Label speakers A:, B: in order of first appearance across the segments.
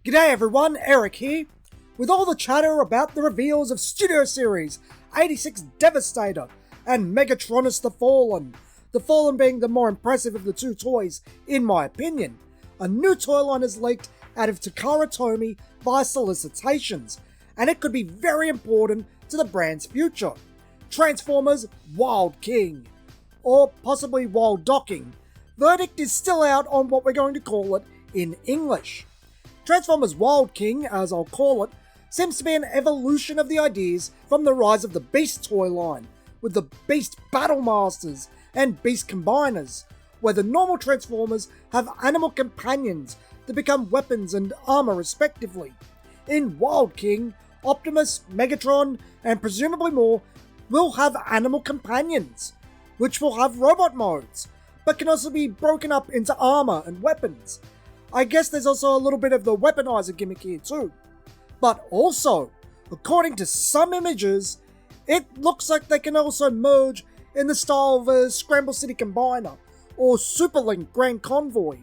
A: G'day everyone, Eric here. With all the chatter about the reveals of Studio Series 86 Devastator and Megatronus the Fallen being the more impressive of the two toys in my opinion, a new toy line is leaked out of Takara Tomy via solicitations, and it could be very important to the brand's future. Transformers Wild King, or possibly Wild Docking. Verdict is still out on what we're going to call it in English. Transformers Wild King, as I'll call it, seems to be an evolution of the ideas from the Rise of the Beast toy line, with the Beast Battle Masters and Beast Combiners, where the normal Transformers have animal companions to become weapons and armor respectively. In Wild King, Optimus, Megatron, and presumably more will have animal companions, which will have robot modes, but can also be broken up into armor and weapons. I guess there's also a little bit of the weaponizer gimmick here too. But also, according to some images, it looks like they can also merge in the style of a Scramble City Combiner or Superlink Grand Convoy.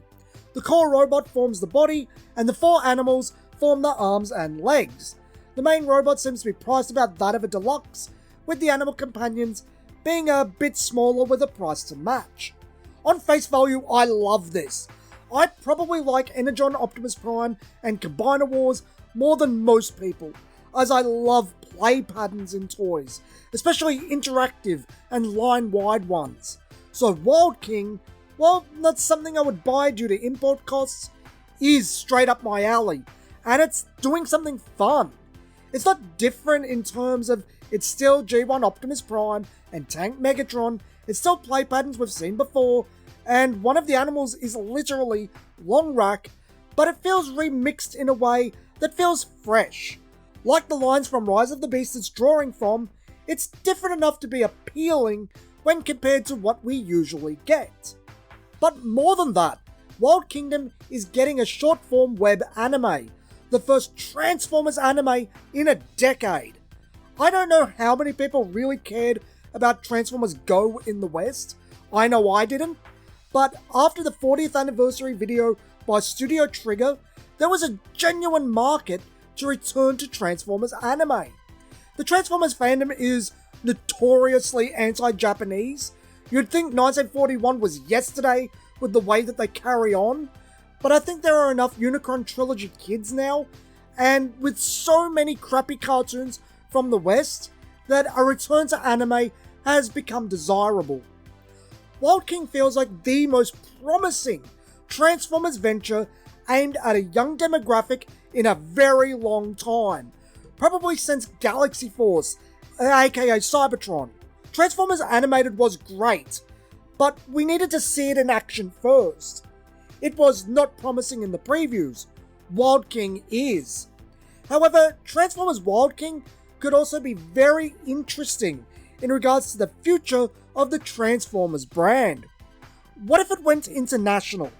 A: The core robot forms the body, and the four animals form the arms and legs. The main robot seems to be priced about that of a deluxe, with the animal companions being a bit smaller with a price to match. On face value, I love this. I probably like Energon Optimus Prime and Combiner Wars more than most people, as I love play patterns in toys, especially interactive and line-wide ones. So Wild King, well, not something I would buy due to import costs, is straight up my alley, and it's doing something fun. It's not different in terms of it's still G1 Optimus Prime and Tank Megatron, it's still play patterns we've seen before, and one of the animals is literally Long Rack, but it feels remixed in a way that feels fresh. Like the lines from Rise of the Beast it's drawing from, it's different enough to be appealing when compared to what we usually get. But more than that, Wild Kingdom is getting a short-form web anime, the first Transformers anime in a decade. I don't know how many people really cared about Transformers Go in the West. I know I didn't. But after the 40th anniversary video by Studio Trigger, there was a genuine market to return to Transformers anime. The Transformers fandom is notoriously anti-Japanese. You'd think 1941 was yesterday with the way that they carry on, but I think there are enough Unicron Trilogy kids now, and with so many crappy cartoons from the West, that a return to anime has become desirable. Wild King feels like the most promising Transformers venture aimed at a young demographic in a very long time, probably since Galaxy Force, aka Cybertron. Transformers Animated was great, but we needed to see it in action first. It was not promising in the previews. Wild King is. However, Transformers Wild King could also be very interesting in regards to the future of the Transformers brand. What if it went international?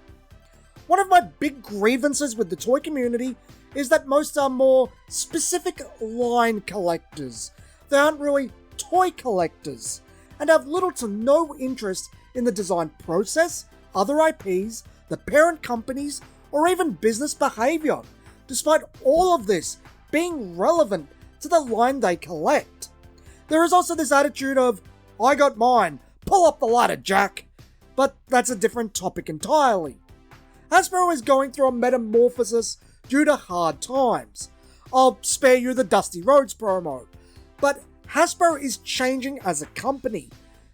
A: One of my big grievances with the toy community is that most are more specific line collectors. They aren't really toy collectors, and have little to no interest in the design process, other IPs, the parent companies, or even business behavior, despite all of this being relevant to the line they collect. There is also this attitude of, I got mine, pull up the ladder, Jack. But that's a different topic entirely. Hasbro is going through a metamorphosis due to hard times. I'll spare you the Dusty Rhodes promo. But Hasbro is changing as a company.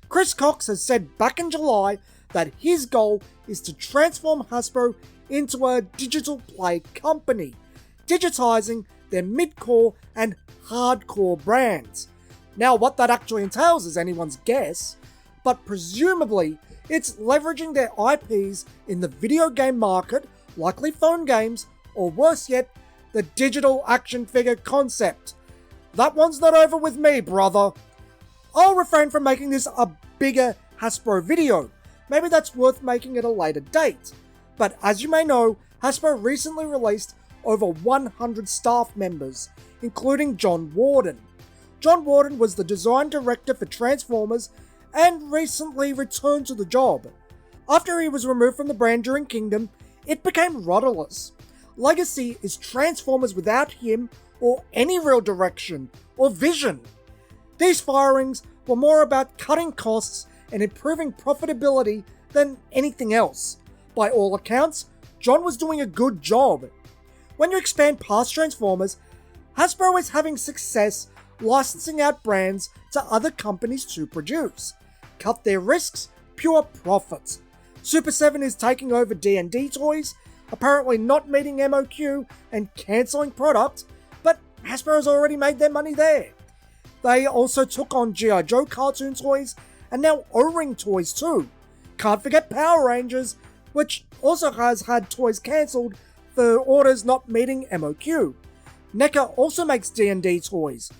A: Chris Cox has said back in July that his goal is to transform Hasbro into a digital play company, digitizing their mid-core and hardcore brands. Now, what that actually entails is anyone's guess, but presumably it's leveraging their IPs in the video game market, likely phone games, or worse yet, the digital action figure concept. That one's not over with me, brother. I'll refrain from making this a bigger Hasbro video. Maybe that's worth making at a later date. But as you may know, Hasbro recently released over 100 staff members, including John Warden. John Warden was the design director for Transformers and recently returned to the job. After he was removed from the brand during Kingdom, it became rudderless. Legacy is Transformers without him or any real direction or vision. These firings were more about cutting costs and improving profitability than anything else. By all accounts, John was doing a good job. When you expand past Transformers, Hasbro is having success licensing out brands to other companies to produce. Cut their risks, pure profits. Super 7 is taking over D&D toys, apparently not meeting MOQ and cancelling product, but Hasbro has already made their money there. They also took on G.I. Joe cartoon toys and now O-Ring toys too. Can't forget Power Rangers, which also has had toys cancelled for orders not meeting MOQ. NECA also makes D&D toys,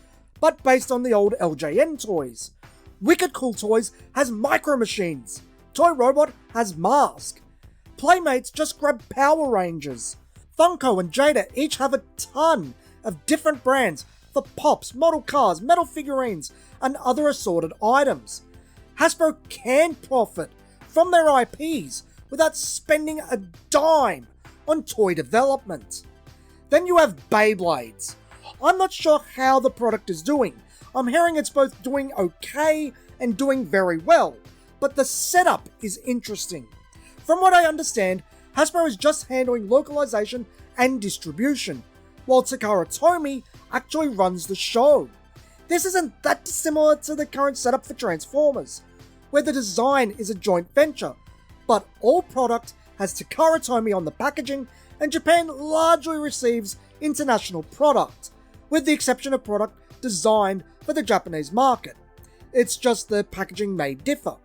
A: but based on the old LJN toys. Wicked Cool Toys has Micro Machines. Toy Robot has Mask. Playmates just grabbed Power Rangers. Funko and Jada each have a ton of different brands for pops, model cars, metal figurines, and other assorted items. Hasbro can profit from their IPs without spending a dime on toy development. Then you have Beyblades. I'm not sure how the product is doing. I'm hearing it's both doing okay and doing very well, but the setup is interesting. From what I understand, Hasbro is just handling localization and distribution, while Takara Tomy actually runs the show. This isn't that dissimilar to the current setup for Transformers, where the design is a joint venture, but all product has Takara Tomy on the packaging, and Japan largely receives international product, with the exception of product designed for the Japanese market. It's just the packaging may differ.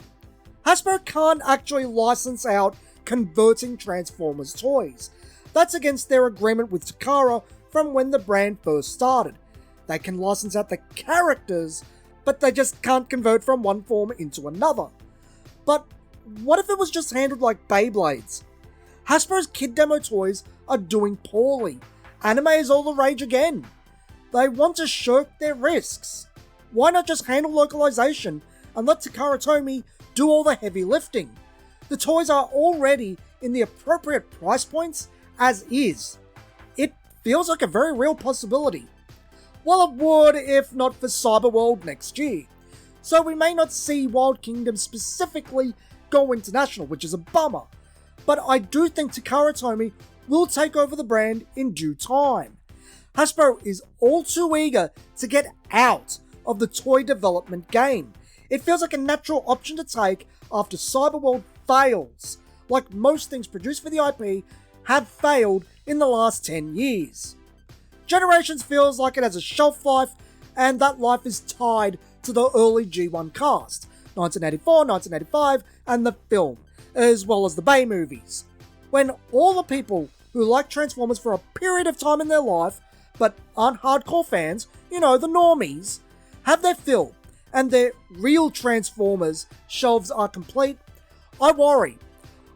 A: Hasbro can't actually license out converting Transformers toys. That's against their agreement with Takara from when the brand first started. They can license out the characters, but they just can't convert from one form into another. But what if it was just handled like Beyblades? Hasbro's kid demo toys are doing poorly. Anime is all the rage again. They want to shirk their risks. Why not just handle localization and let Takara Tomy do all the heavy lifting? The toys are already in the appropriate price points as is. It feels like a very real possibility. Well, it would if not for Cyberworld next year. So we may not see Wild Kingdom specifically go international, which is a bummer. But I do think Takara Tomy will take over the brand in due time. Hasbro is all too eager to get out of the toy development game. It feels like a natural option to take after Cyberworld fails, like most things produced for the IP have failed in the last 10 years. Generations feels like it has a shelf life, and that life is tied to the early G1 cast, 1984, 1985, and the film, as well as the Bay movies. When all the people who like Transformers for a period of time in their life, but aren't hardcore fans, the normies, have their fill, and their real Transformers shelves are complete, I worry.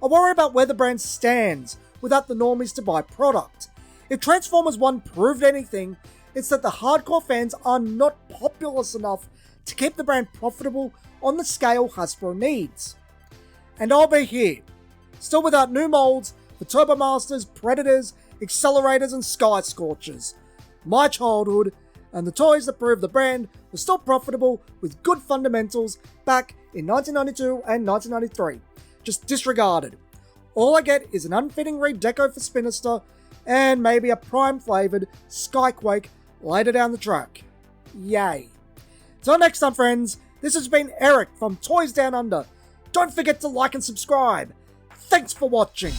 A: I worry about where the brand stands without the normies to buy product. If Transformers 1 proved anything, it's that the hardcore fans are not populous enough to keep the brand profitable on the scale Hasbro needs. And I'll be here, still without new molds for Turbomasters, Predators, Accelerators, and Sky Scorchers. My childhood, and the toys that proved the brand were still profitable with good fundamentals back in 1992 and 1993, just disregarded. All I get is an unfitting redeco for Spinister, and maybe a prime-flavoured Skyquake later down the track. Yay. Till next time, friends, this has been Eric from Toys Down Under. Don't forget to like and subscribe. Thanks for watching.